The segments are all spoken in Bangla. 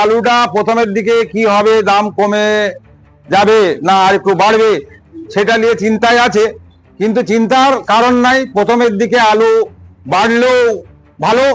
আলুটা প্রথমের দিকে কি হবে, দাম কমে যাবে না আর একটু বাড়বে সেটা নিয়ে চিন্তায় আছে, কিন্তু চিন্তার কারণ নাই। প্রথমের দিকে আলু বাড়লেও ভালো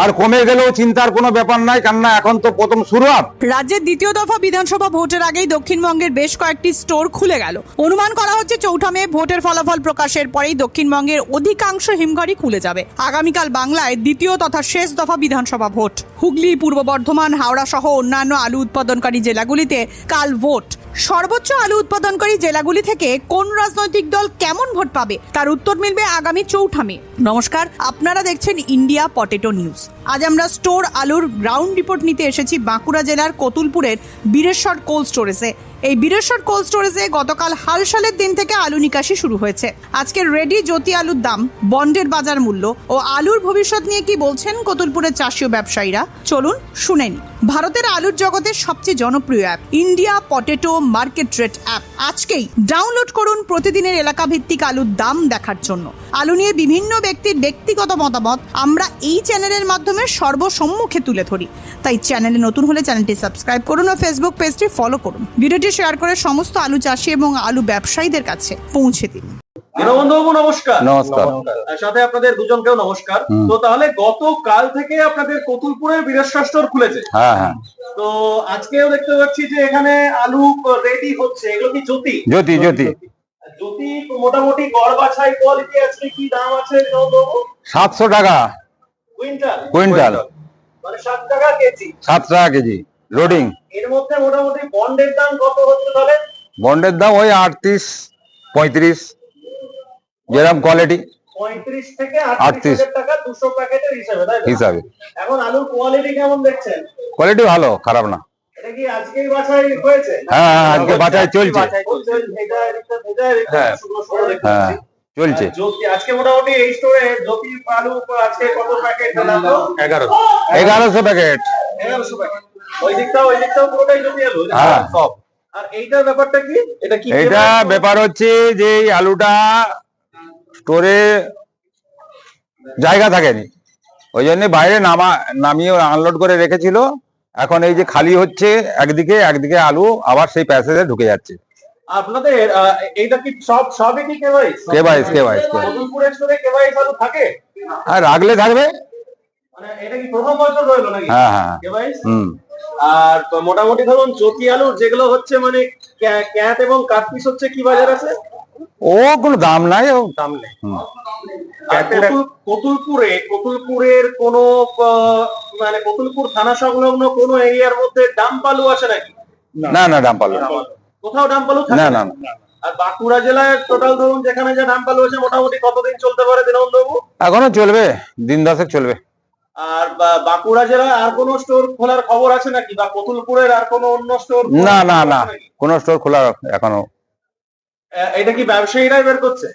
আর কমে গেলেও চিন্তার কোনো ব্যাপার নাই, কেননা এখন তো প্রথম শুরুয়াত। রাজ্যের দ্বিতীয় দফা বিধানসভা ভোটের আগেই দক্ষিণবঙ্গের বেশ কয়েকটি স্টোর খুলে গেল। অনুমান করা হচ্ছে 4 মে ভোটের ফলাফল প্রকাশের পরেই দক্ষিণবঙ্গের অধিকাংশ হিমঘরই খুলে যাবে। আগামীকাল বাংলায় দ্বিতীয় তথা শেষ দফা বিধানসভা ভোট। হুগলি, পূর্ব বর্ধমান, হাওড়া সহ অন্যান্য আলু উৎপাদনকারী জেলাগুলিতে কাল ভোট। সর্বোচ্চ আলু উৎপাদনকারী জেলাগুলি থেকে কোন রাজনৈতিক দল কেমন ভোট পাবে তার উত্তর মিলবে আগামী 4 মে। নমস্কার, আপনারা দেখছেন ইন্ডিয়া পটেটো নিউজ। আজ আমরা স্টোর আলুর গ্রাউন্ড রিপোর্ট নিতে এসেছি বাঁকুড়া জেলার কতুলপুরের বীরেশ্বর কোল্ড স্টোরেজে। এই বীরেশ্বর কোল্ড স্টোরেজে গতকাল হালসালের দিন থেকে আলু নিকাশি শুরু হয়েছে। আজকে রেডি জ্যোতি আলুর দাম, বন্ডের বাজার মূল্য ও আলুর ভবিষ্যৎ নিয়ে কি বলছেন কতুলপুরের চাষি ও ব্যবসায়ীরা, চলুন শুনে নিই। ভারতের আলুর জগতের সবচেয়ে জনপ্রিয় app India potato market rate app আজকেই ডাউনলোড করুন প্রতিদিনের এলাকা ভিত্তিক আলুর দাম দেখার জন্য। আলু নিয়ে বিভিন্ন ব্যক্তির ব্যক্তিগত মতামত আমরা এই চ্যানেলের মাধ্যমে সর্বসম্মুখে তুলে ধরি, তাই চ্যানেলে নতুন হলে চ্যানেলটি সাবস্ক্রাইব করুন ও ফেসবুক পেজটি ফলো করুন। ভিডিওটি শেয়ার করে সমস্ত আলু চাষি এবং আলু ব্যবসায়ীদের কাছে পৌঁছে দিন। দীনবন্ধুবাবু নমস্কার। নমস্কার। সাথে আপনাদের দুজনকেও নমস্কার। তো তাহলে গতকাল থেকে আপনাদের কতুলপুরের বীরেশ্বর স্টোর খুলেছে। হ্যাঁ হ্যাঁ, তো আজকেও দেখতে পাচ্ছি যে এখানে আলু রেডি হচ্ছে। এগুলো কি জ্যোতি? জ্যোতি জ্যোতি জ্যোতি মোটামুটি গড় বাছাই কোয়ালিটি আজকে কি দাম আছে দীনবন্ধুবাবু? 700 টাকা কুইন্টাল। কুইন্টাল, মানে 7 টাকা কেজি। 7 টাকা কেজি লোডিং। এর মধ্যে মোটামুটি বন্ডের দাম কত হচ্ছে তাহলে? বন্ডের দাম ওই 38-35, যেরকম কোয়ালিটি 35 থেকে 38 হাজার টাকা 200 প্যাকেটের হিসাবে, তাই তো? হিসাবে। এখন আলুর কোয়ালিটি কেমন দেখছেন? কোয়ালিটি ভালো, খারাপ না। এটা কি আজকেই বাছাই হয়েছে? হ্যাঁ হ্যাঁ, আজকে বাছাই চলছে। হ্যাঁ হ্যাঁ, চলছে। আজকে মোটামুটি এই স্টোরে জ্যোতি আলু আজকে কত প্যাকেট? 1100 প্যাকেট। 1100 প্যাকেট। ওই দিকটাও পুরোটাই জ্যোতি আলু। হ্যাঁ সব। আর এইটার ব্যাপারটা কি? এটা কি? এটা ব্যাপার হচ্ছে যে এই আলুটা স্টোরে জায়গা থাকেনি, ওই জন্য বাইরে নামিয়ে আনলোড করে রেখেছিল। এখন এই যে খালি হচ্ছে একদিকে আলু আবার সেই প্যাসেজে ঢুকে যাচ্ছে। আপনাদের এইটা কি সবই কি কেওয়াইস? কেওয়াইস কতুলপুরের স্টোরে কেওয়াইস আলু থাকে? আর রাখলে থাকবে। মানে এটা কি প্রথম বছর রইলো নাকি? হ্যাঁ হ্যাঁ। কেওয়াইস। আর মোটামুটি ধরুন জ্যোতি আলুর যেগুলো হচ্ছে মানে ক্যাট এবং কাটপিস হচ্ছে কি বাজার আছে? ও কোনো দাম নাই, ও দাম নেই। কতুলপুরের কোন মানে কতুলপুর থানা সংলগ্ন কোন এরিয়ার মধ্যে ডাম্প আলু আছে নাকি? না না, ডাম্প আলু কোথাও ডাম্প আলু না না। আর বাঁকুড়া জেলায় টোটাল ধরুন যেখানে যে ডাম্প আলু আছে মোটামুটি কতদিন চলতে পারে দীনবন্ধুবাবু? এখনো চলবে, দিন 10 চলবে। আর বাঁকুড়া জেলায় আর কোন স্টোর খোলার খবর আছে নাকি, বা কতুলপুরের আর কোন অন্য স্টোর? না না না, কোন স্টোর খোলা এখনো। এটা কি ব্যবসায়ীরাই বের করছে?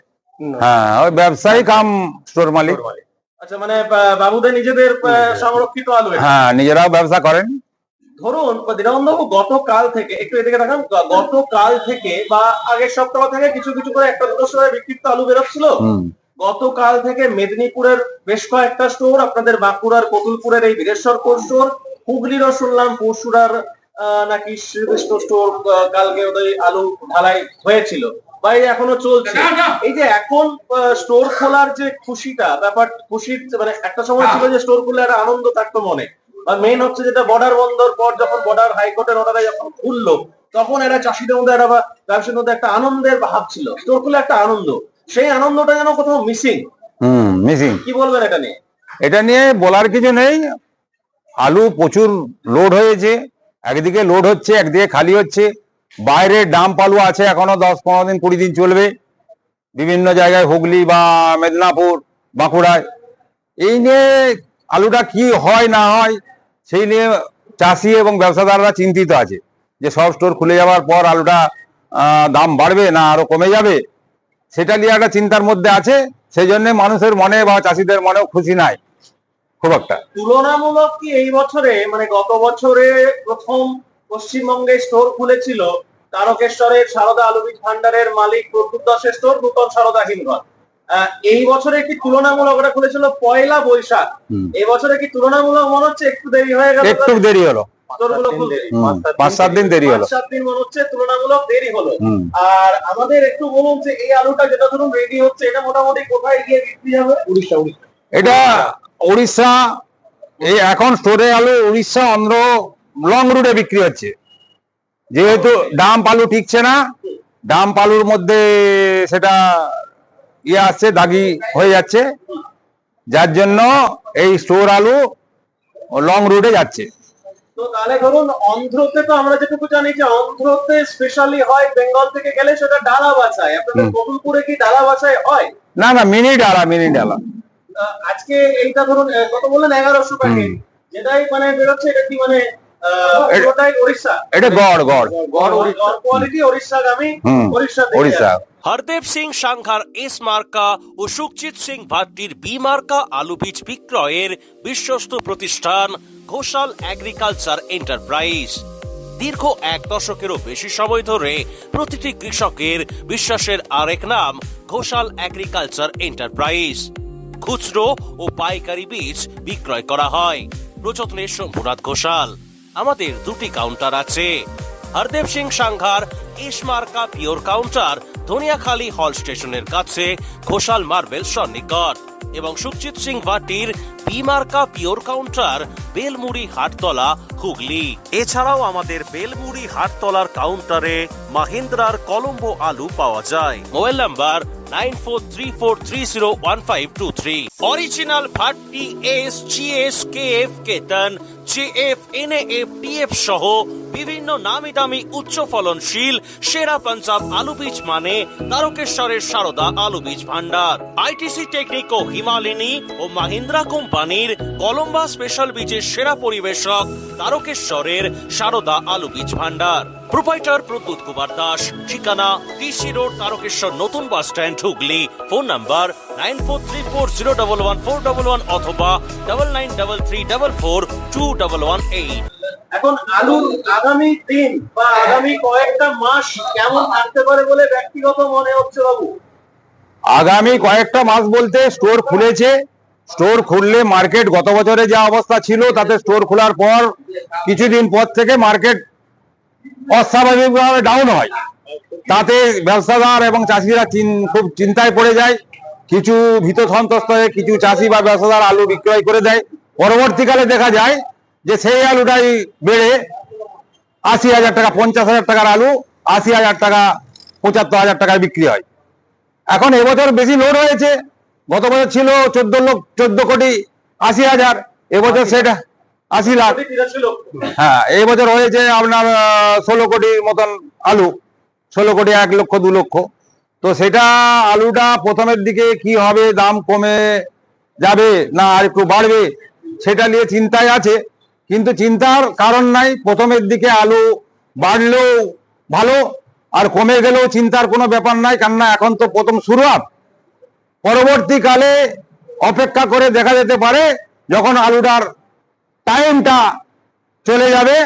হ্যাঁ, ওই ব্যবসায়ী কাম স্টোর মালিক। আচ্ছা, মানে বাবুদের নিজেদের সংরক্ষিত আলু? হ্যাঁ, নিজেরাও ব্যবসা করেন। ধরুন দীনবন্ধুবাবু গতকাল থেকে একটু এদিকে দেখান, গতকাল থেকে বা আগের সপ্তাহ থেকে কিছু কিছু করে একটা দুটো সময় বিক্ষিপ্ত আলু বেরোচ্ছিল। গতকাল থেকে মেদিনীপুরের বেশ কয়েকটা স্টোর, আপনাদের বাঁকুড়ার কতুলপুরের এই বীরেশ্বর কোল্ড স্টোর, হুগলিরও শুনলাম পরশুরার নাকি শ্রীকৃষ্ণ স্টোর কালকে ওদের আলু ঢালাই হয়েছিল, বাইরে এখনো চলছে। এই যে এখন স্টোর খোলার যে খুশিটা, খুশির মানে একটা সময় ছিল যে স্টোর খুলে একটা আনন্দ থাকতো মনে। আর মেইন হচ্ছে যেটা বর্ডার বন্ধর পর যখন বর্ডার হাইকোর্টের অর্ডারে যখন খুললো, তখন এটা চাষিদের মধ্যে একটা বা ব্যবসার মধ্যে একটা আনন্দের ভাব ছিল। স্টোর খুলে একটা আনন্দ, সেই আনন্দটা যেন কোথাও মিসিং। মিসিং। কি বলবেন এটা নিয়ে? এটা নিয়ে বলার কিছু নেই। আলু প্রচুর লোড হয়েছে, একদিকে লোড হচ্ছে একদিকে খালি হচ্ছে। বাইরে ডাম্প আলু আছে এখনো 10-15 দিন 20 দিন চলবে বিভিন্ন জায়গায়, হুগলি বা মেদিনীপুর, বাঁকুড়ায়। এই নিয়ে আলুটা কি হয় না হয় সেই নিয়ে চাষি এবং ব্যবসাদাররা চিন্তিত আছে যে সব স্টোর খুলে যাওয়ার পর আলুটা দাম বাড়বে না আরো কমে যাবে, সেটা নিয়ে একটা চিন্তার মধ্যে আছে। সেই জন্য মানুষের মনে বা চাষিদের মনেও খুশি নাই খুব একটা। তুলনামূলক কি এই বছরে, মানে গত বছরে প্রথম পশ্চিমবঙ্গে স্টোর খুলেছিল তারকেশ্বরের সারদা আলু বীজ ভান্ডারের মালিক প্রদ্যুৎ দাসের স্টোর, নূতন সারদা হিমঘর, এই বছরে কি তুলনামূলক ওটা খুলেছিল 1 বৈশাখ। এই বছরে কি তুলনামূলক মনে হচ্ছে একটু দেরি হয়ে গেল? একটু দেরি হলো, স্টোরগুলো খুলতে 5-7 দিন দেরি হলো। 5-7 দিন মনে হচ্ছে তুলনামূলক দেরি হলো। হুম। আর আমাদের একটু বলুন যে এই আলুটা যেটা ধরুন রেডি হচ্ছে এটা মোটামুটি কোথায় গিয়ে বিক্রি হবে? উড়িষ্যা। এটা উড়িষ্যা, এই এখন স্টোরে আলু উড়িষ্যা, অন্ধ্র, লং রুটে বিক্রি হচ্ছে। যেহেতু ডাম্প আলু ঠিকছে না, ডাম্প আলুর মধ্যে সেটা আসছে, দাগি হয়ে যাচ্ছে, যার জন্য এই স্টোর আলু লং রুটে যাচ্ছে। তো তাহলে ধরুন অন্ধ্রতে তো আমরা যেটুকু জানি যে অন্ধ্রতে স্পেশালি হয় বেঙ্গল থেকে গেলে সেটা ডালা বাছাই, আপনাদের কতুলপুরে কি ডালা বাছাই হয়? না না, মিনি ডালা। আজকে এইটা ধরুন কত বললেন 1100 প্যাকেট, যেটাই মানে বেরোচ্ছে এটা কি মানে পুরোটাই উড়িষ্যা? এটা গড় কোয়ালিটি উড়িষ্যাগামী, উড়িষ্যা। হরদেব সিং সাংঘার এস মার্কা ও সুখজিৎ সিং ভাট্টির বি মার্কা আলু বীজ বিক্রয়ের বিশ্বস্ত প্রতিষ্ঠান ঘোষাল এগ্রিকালচার এন্টারপ্রাইজ। দীর্ঘ 1 দশকেরও বেশি সময় ধরে প্রতিটি কৃষকের বিশ্বাসের আরেক নাম ঘোষাল এগ্রিকালচার এন্টারপ্রাইজ। খুচরো ও পাইকারি বীজ বিক্রয় করা হয়। প্রযত্নে শম্ভুনাথ ঘোষাল। আমাদের 2টি কাউন্টার আছে। হরদেব সিং সাংঘার এস মার্কা পিওর কাউন্টার ধনিয়াখালী হল স্টেশনের কাছে ঘোষাল মার্বেল সন্নিকট, এবং সুখজিৎ সিং ভাটির বি মার্কা পিওর কাউন্টার বেলমুড়ি হাটতলা, হুগলি। এছাড়াও আমাদের বেলমুড়ি হাটতলার কাউন্টারে মাহিন্দ্রার কলম্বো আলু পাওয়া যায়। Mobile number 9434301523। Original Bhatti S, GS, KF, কেতন, জেএফ, এনএএফ, টিএফ সহ বিভিন্ন নামি দামি উচ্চ ফলনশীল সেরা পাঞ্জাব আলু বীজ মানে তারকেশ্বরের সারদা আলু বীজ ভান্ডার। আইটিসি টেকনিক ও হিমালিনী ও মাহিন্দ্রা কোম্পানির কলম্বা স্পেশাল বীজের সেরা পরিবেশক তারকেশ্বরের সারদা আলু বীজ ভান্ডার। প্রোপাইটার প্রদ্যুৎ কুমার দাস। ঠিকানা টিসি রোড, তারকেশ্বর নতুন bus stand, Hooghly. Phone number 9434011411 অথবা 9933442118। এখন আলুর আগামী দিন বা আগামী কয়েকটা মাস কেমন থাকতে পারে বলে ব্যক্তিগত মনে হচ্ছে বাবু? আগামী কয়েকটা মাস বলতে স্টোর খুলেছে, স্টোর খুললে মার্কেট গত বছরে যা অবস্থা ছিল তাতে স্টোর খোলার পর কিছুদিন পর থেকে মার্কেট অস্বাভাবিকভাবে ডাউন হয়। তাতে ব্যবসাদার এবং চাষিরা খুব চিন্তায় পড়ে যায়। কিছু ভীত সন্ত্রস্ত হয়ে কিছু চাষি বা ব্যবসাদার আলু বিক্রয় করে দেয়। পরবর্তীকালে দেখা যায় যে সেই আলুটাই বেড়ে 80,000 টাকা, 50,000 টাকার আলু 80,000 টাকা, 75,000 টাকায় বিক্রি হয়। এখন এবছর বেশি লোড হয়েছে। গত বছর ছিল 14,80,000, এবছর সেটা 80 লাখ। হ্যাঁ, এই বছর হয়েছে আপনার 16 কোটির মতন আলু, 16 কোটি, 1 লক্ষ, 2 লক্ষ। তো সেটা আলুটা প্রথমের দিকে কি হবে, দাম কমে যাবে না আর একটু বাড়বে, সেটা নিয়ে চিন্তায় আছে। কিন্তু চিন্তার কারণ নাই, প্রথমের দিকে আলু বাড়লেও ভালো আর কমে গেলেও চিন্তার কোনো ব্যাপার নাই, কেননা এখন তো প্রথম শুরুয়াত। পরবর্তীকালে অপেক্ষা করে দেখা যেতে পারে যখন আলুটার টাইমটা চলে যাবে,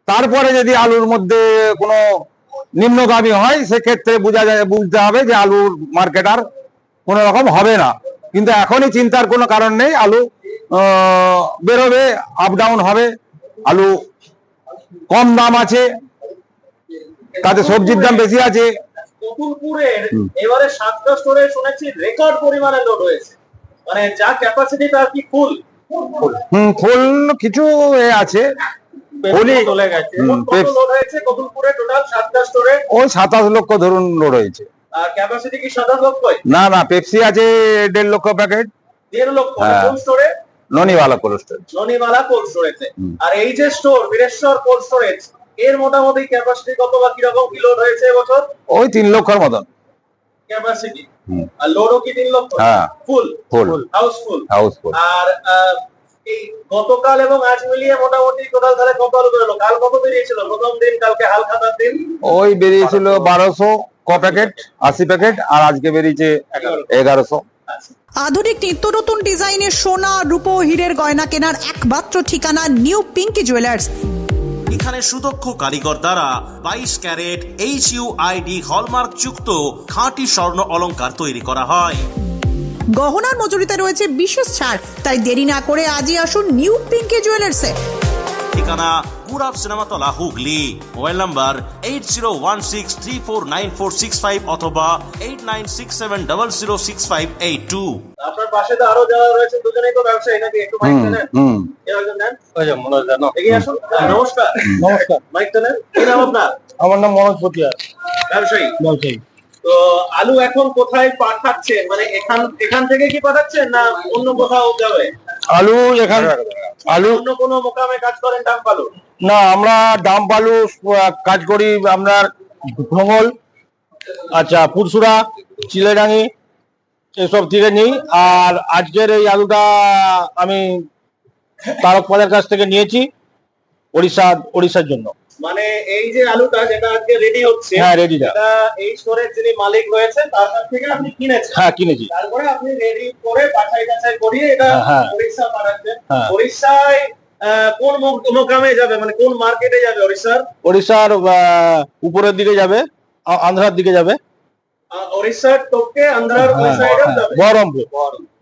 তারপরে যদি আলুর মধ্যে কোনো নিম্নগামী হয় সেক্ষেত্রে বুঝতে হবে যে আলুর মার্কেট আর কোনো রকম হবে না। কিন্তু এখনই চিন্তার কোনো কারণ নেই, আলু বেরোবে, আপ ডাউন হবে। আলু কম দাম আছে, তাতে সবজির দাম বেশি আছে। কতুলপুরের এবারে 7টা স্টোরে শুনেছি রেকর্ড পরিমাণে লোড হয়েছে, মানে যা ক্যাপাসিটি তার কি ফুল কিছু আছে, চলে গেছে। কত লোড হয়েছে কতুলপুরে টোটাল 7টা স্টোরে? ওই 27 লক্ষ ধরুন লোড হয়েছে। আর ক্যাপাসিটি কি 27 লক্ষ? না না, পেপসি আছে 1.5 লক্ষ প্যাকেট। 1.5 লক্ষ কোন স্টোরে? ননিওয়ালা কোল্ড স্টোরেজ। ননিওয়ালা কোল্ড স্টোরেজে। আর এই যে স্টোর বীরেশ্বর কোল্ড স্টোরেজ, এর মোটামুটি ক্যাপাসিটি কত বা কি রকম কি লোড হয়েছে এবছর? ওই 3 লক্ষের মতন ক্যাপাসিটি। আর লোডও কি 3 লক্ষ? হ্যাঁ, ফুল হাউসফুল। আর এই গতকাল এবং আজ মিলিয়ে মোটামুটি টোটাল তাহলে কত আলু বেরোলো? কাল কত বেরিয়েছিল প্রথম দিন, কালকে হালখাতার দিন? ওই বেরিয়েছিল 1200 ক প্যাকেট, 80 প্যাকেট, আর আজকে বেরিয়েছে 1100। আধুনিক নিত্য নতুন ডিজাইনের সোনা, রূপো, হীরের গয়না কেনার একমাত্র ঠিকানা নিউ পিঙ্কি জুয়েলার্স। এখানে সুদক্ষ কারিগর দ্বারা 22 ক্যারেট HUID হলমার্ক যুক্ত খাঁটি স্বর্ণ অলংকার তৈরি করা হয়। গহনার মজুরিতে রয়েছে বিশেষ ছাড়, তাই দেরি না করে আজই আসুন নিউ পিঙ্কি জুয়েলার্সে। ঠিকানা মুরাব সিনেমাতলা হুগলি। মোবাইল নাম্বার 8016349465 অথবা 8967006582। আপনার পাশে তো আরো যারা রয়েছে দুজনেই তো ব্যবসায়ী নাকি? একটু মাইক নেন। কেউ একজন নেন। এগিয়ে আসুন। নমস্কার। নমস্কার, মাইকটা নেন। কি নাম আপনার? আমার নাম মনোজ পটিয়া, ব্যবসায়ী। ব্যবসায়ী। তো আলু এখন কোথায় পাঠাচ্ছেন? মানে এখান থেকে কি পাঠাচ্ছেন না অন্য কোথাও যাবে? আলু আলু অন্য কোনো মোকামে কাজ করেন ডাম্প আলু? না, আমরা ডাম্প আলু কাজ করি আপনার ভোঙ্গল, আচ্ছা পুরসুরা, চিলেডাঙ্গি এসব থেকে নিই। আর আজকের এই আলুটা আমি তারকপালের কাছ থেকে নিয়েছি ওড়িশার জন্য। মানে এই যে আলুটা যেটা আজকে রেডি হচ্ছে, হ্যাঁ, ready টা। এটা এই স্টোরের যিনি মালিক রয়েছেন তার কাছ থেকে আপনি কিনেছেন? হ্যাঁ, কিনেছি। তারপরে আপনি রেডি করে বাছাই করিয়ে এটা হ্যাঁ। ওড়িশা পাঠাচ্ছেন। হ্যাঁ। ওড়িশায় কোন মোকামে যাবে, মানে কোন মার্কেটে যাবে ওড়িশার উপরের দিকে যাবে, আন্ধ্রার দিকে যাবে। ওড়িশার টপকে আন্ধ্রার ওই সাইডেও যাবে? বহরমপুর।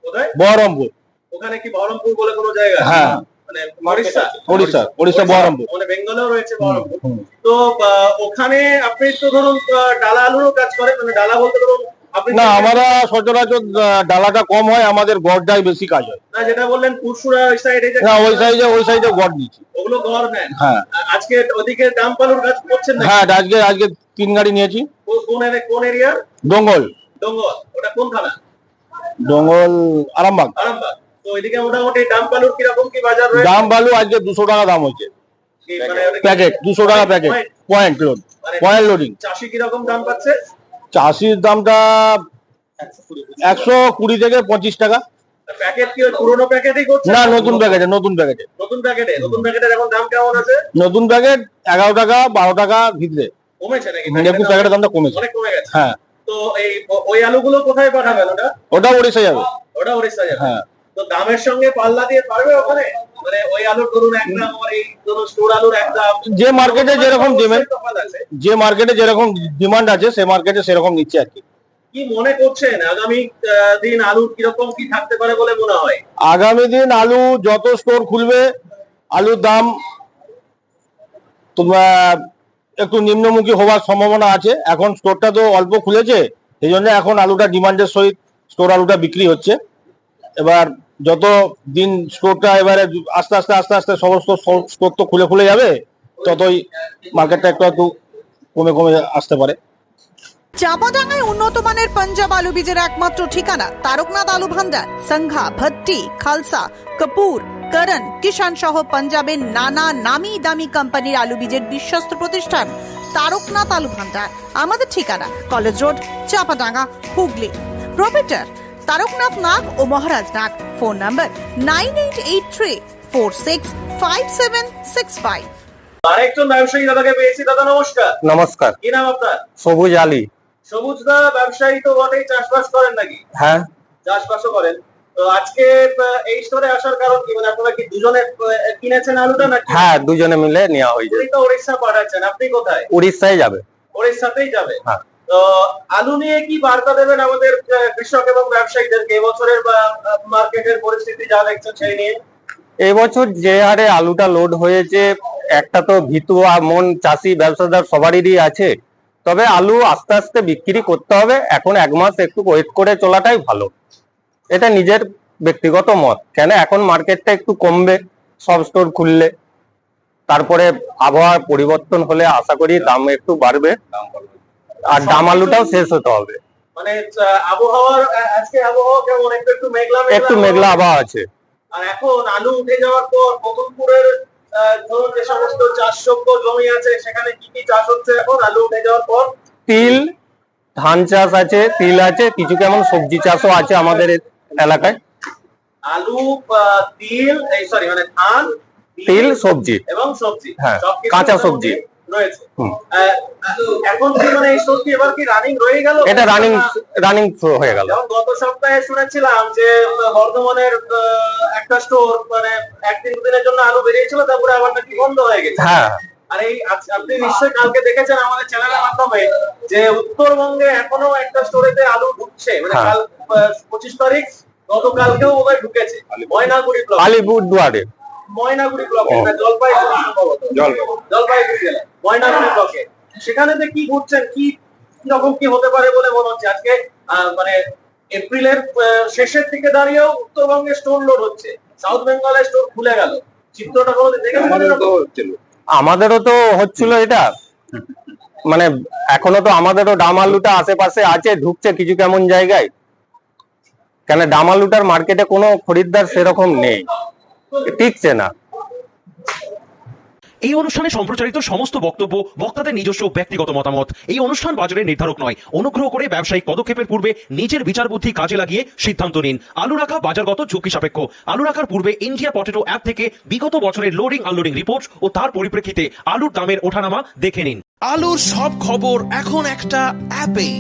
কোথায়? বহরমপুর। ওখানে কি বহরমপুর বলে কোনো জায়গা? হ্যাঁ। মানে ওড়িশা বহরমপুর। মানে বেঙ্গলেও রয়েছে বহরমপুর। তো ওখানে আপনি তো ধরুন ডালা আলুরও কাজ করেন, মানে ডালা বলতে ধরুন আপনি না, আমরা সচরাচর ডালাটা কম হয়, আমাদের গড়টাই বেশি কাজ হয়। না, যেটা বললেন পুরসুরা ওই সাইডে, না, ওই সাইডে গড় দিচ্ছি। ওগুলো ঘর নেন? হ্যাঁ। আজকে ওদিকে ডাম্প আলুর কাজ করছেন না? হ্যাঁ, আজকে 3 গাড়ি নিয়েছি। কোন এরিয়া? ডঙ্গল। ডঙ্গল। ওটা কোন থানা? আরামবাগ। আরামবাগ। তো ওইদিকে মোটামুটি ডাম্প আলুর কিরকম কি বাজার রয়েছে? দাম ভালো, আজকে 200 টাকা দাম হয়েছে কি মানে ওটা কি- প্যাকেট, 200 টাকা প্যাকেট, পয়েন্ট লোডিং। চাষি কিরকম দাম পাচ্ছে? চাষির দামটা 120 থেকে 25 টাকা। প্যাকেট কি ওই পুরোনো প্যাকেটই করছে? না, নতুন প্যাকেটে। নতুন প্যাকেটের এখন দাম কেমন আছে? নতুন প্যাকেট 11 টাকা 12 টাকা ভিতরে। কমেছে নাকি? নেপুর প্যাকেটের দামটা কমেছে। অনেক কমে গেছে। হ্যাঁ। তো ওই আলুগুলো কোথায় পাঠাবেন? ওটা ওড়িশা যাবে। ওটা ওড়িশা যাবে। হ্যাঁ। তো দামের সঙ্গে পাল্লা দিয়ে পারবে ওখানে? মানে ওই আলুর ধরুন এক দাম আর এই ধরুন স্টোর আলুর এক দাম, যে মার্কেটে যেরকম ডিমান্ড, তফাৎ আছে। আছে সে মার্কেটে সেরকম নিচ্ছে আর কি। কি মনে করছেন আগামী দিন আলুর কিরকম কি থাকতে পারে বলে মনে হয়? আগামী দিন আলু যত স্টোর খুলবে, আলুর দাম তোমার একটু নিম্নমুখী হওয়ার সম্ভাবনা আছে। এখন স্টোরটা তো অল্প খুলেছে, এই জন্য এখন আলুটা ডিমান্ডের সহিত স্টোর আলুটা বিক্রি হচ্ছে। এবার যত দিন স্টোরটা এবারে আস্তে আস্তে সমস্ত স্টোর তো খুলে যাবে, ততই মার্কেটটা একটু কমে আসতে পারে। চাপাডাঙ্গায় উন্নত মানের পাঞ্জাব আলু বীজের একমাত্র ঠিকানা তারকনাথ আলু ভান্ডার। সংঘা, ভট্টি, খালসা, কপুর, করণ, কিষান সহ পাঞ্জাবের নানা নামি দামি কোম্পানির আলু বীজের বিশ্বস্ত প্রতিষ্ঠান তারকনাথ আলু ভান্ডার। আমাদের ঠিকানা college road, Chapadanga, Hooghly. Proprietor Taraknath Nag ও মহারাজ নাগ। Phone number 9883465765। আরেকজন ব্যবসায়ী দাদাকে পেয়েছি। দাদা নমস্কার। নমস্কার। কি নাম আপনার? সবুজ আলী। সবুজ দা ব্যবসায়ী তো বটেই, চাষবাস করেন নাকি? হ্যাঁ, চাষবাসও করেন। তো আজকে এই স্টোরে আসার কারণ কি? মানে আপনারা কি দুজনে কিনেছেন আলুটা নাকি? হ্যাঁ, দুজনে মিলে নেওয়া হয়েছে। উনি তো ওড়িশা পাঠাচ্ছেন, আপনি কোথায়? উড়িষ্যায় যাবে। ওড়িশাতেই যাবে। হ্যাঁ। তো আলু নিয়ে কি বার্তা দেবেন আমাদের কৃষক এবং ব্যবসায়ীদেরকে এবছরের মার্কেটের পরিস্থিতি যা দেখছেন সেই নিয়ে? এই বছর যে হারে আলুটা লোড হয়েছে, একটা তো ভীতু মন চাষি ব্যবসাদার সবারই আছে। তবে আলু আস্তে আস্তে বিক্রি করতে হবে, এখন 1 মাস একটু ওয়েট করে চলাটাই ভালো। এটা নিজের ব্যক্তিগত মত। কেন এখন মার্কেটটা একটু কমবে সব স্টোর খুললে, তারপরে আবহাওয়ার পরিবর্তন হলে আশা করি দাম একটু বাড়বে, আর দাম আলুটাও শেষ হতে হবে। মানে আজকে আবহাওয়া কেমন? একটু মেঘলা আবহাওয়া আছে। আর এখন আলু উঠে যাওয়ার পর নতুনপুরের ধরুন যে সমস্ত চাষযোগ্য জমি আছে সেখানে কি কি চাষ হচ্ছে এখন আলু উঠে যাওয়ার পর? তিল, ধান চাষ আছে, তিল আছে, কিছু কেমন সবজি চাষও আছে আমাদের এলাকায়। আলু, তিল, মানে ধান, তিল, সবজি এবং সবজি, হ্যাঁ, সবকিছু কাঁচা সবজি রয়েছে। এখন কি মানে এই সবজি এবার কি রানিং রয়ে গেল? এটা রানিং হয়ে গেল। যেমন গত সপ্তাহে শুনেছিলাম যে বর্ধমানের একটা স্টোর মানে 1-2 দিনের জন্য আলু বেরিয়েছিল, তারপরে আবার নাকি বন্ধ হয়ে গেছে। হ্যাঁ। আর এই আপনি নিশ্চয়ই কালকে দেখেছেন আমাদের চ্যানেলের মাধ্যমে যে উত্তরবঙ্গে এখনো একটা স্টোরেতে আলু ঢুকছে, মানে হ্যাঁ। কাল 25 তারিখ, গতকালকেও বোধহয় ঢুকেছে ময়নাগুড়ি ব্লক। আলিপুরদুয়ারে। ময়নাগুড়ি ব্লকে, জলপাইগুড়ি সম্ভবত, জলপাইগুড়ি জেলা ময়নাগুড়ি ব্লকে, সেখানে যে কি ঘটছেন, কি রকম কি হতে পারে বলে মনে হচ্ছে? আজকে মানে এপ্রিলের শেষের দিকে দাঁড়িয়েও উত্তরবঙ্গে স্টোর লোড হচ্ছে, সাউথ বেঙ্গলে স্টোর খুলে গেল, চিত্রটা কোনোদিন দেখেছেন? আমাদেরও তো হচ্ছিল এটা, মানে এখনো তো আমাদেরও ডাম আলুটা আশেপাশে আছে, ঢুকছে কিছু কেমন জায়গায়, কেন ডাম আলুটার মার্কেটে কোনো খরিদ্দার সেরকম নেই, টিকছে না। এই অনুষ্ঠানে সম্প্রচারিত সমস্ত বক্তব্য বক্তাদের নিজস্ব ব্যক্তিগত মতামত। এই অনুষ্ঠান বাজারের নির্ধারক নয়। অনুগ্রহ করে ব্যবসায়িক পদক্ষেপের পূর্বে নিজের বিচার বুদ্ধি কাজে লাগিয়ে সিদ্ধান্ত নিন। আলু রাখা বাজারগত ঝুঁকি সাপেক্ষ। আলু রাখার পূর্বে ইন্ডিয়া পটেটো অ্যাপ থেকে বিগত বছরের লোডিং আনলোডিং রিপোর্ট ও তার পরিপ্রেক্ষিতে আলুর দামের ওঠানামা দেখে নিন। আলুর সব খবর এখন একটা অ্যাপেই।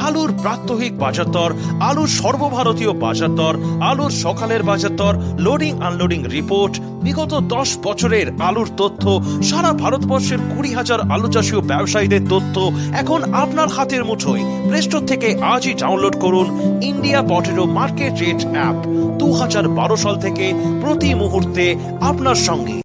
আলুর প্রাত্যহিক বাজার দর, আলুর সর্বভারতীয় বাজার দর, আলুর সকালের বাজার দর, লোডিং আনলোডিং রিপোর্ট, বিগত 10 বছরের আলুর তথ্য, সারা ভারতবর্ষের 20,000 আলু চাষী ও ব্যবসায়ীদের তথ্য এখন আপনার হাতের মুঠোয়। প্লে স্টোর থেকে আজই ডাউনলোড করুন India potato market rate app. 2012 সাল থেকে প্রতি মুহূর্তে আপনার সঙ্গে।